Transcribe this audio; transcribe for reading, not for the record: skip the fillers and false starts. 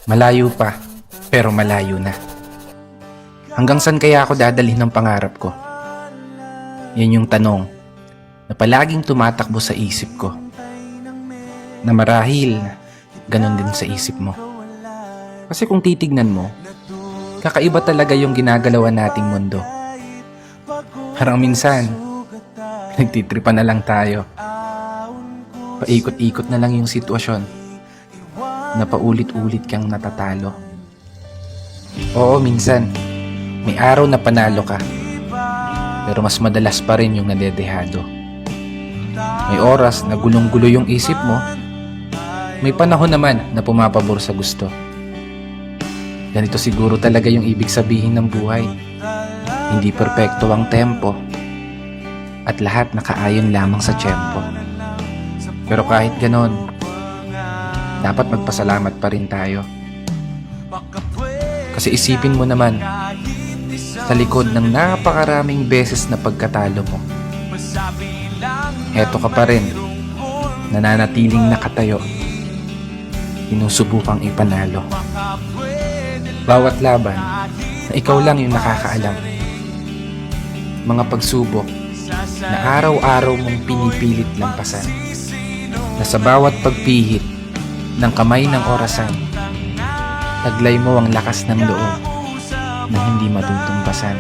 Malayo pa, pero malayo na. Hanggang saan kaya ako dadalhin ng pangarap ko? Yan yung tanong na palaging tumatakbo sa isip ko. Na marahil, ganun din sa isip mo. Kasi kung titignan mo, kakaiba talaga yung ginagalawan nating mundo. Parang minsan, nagtitripa na lang tayo. Paikot-ikot na lang yung sitwasyon na paulit-ulit kang natatalo. Oo, minsan, may araw na panalo ka, pero mas madalas pa rin yung nadedehado. May oras na gulong-gulo yung isip mo, may panahon naman na pumapabor sa gusto. Ganito siguro talaga yung ibig sabihin ng buhay. Hindi perpekto ang tempo at lahat nakaayon lamang sa tiyempo. Pero kahit ganon, dapat magpasalamat pa rin tayo. Kasi isipin mo naman, sa likod ng napakaraming beses na pagkatalo mo, eto ka pa rin, nananatiling nakatayo, sinusubukang ipanalo. Bawat laban na ikaw lang yung nakakaalam. Mga pagsubok na araw-araw mong pinipilit lampasan, na sa bawat pagpihit ng kamay ng orasan, taglay mo ang lakas ng loob na hindi matutumbasan.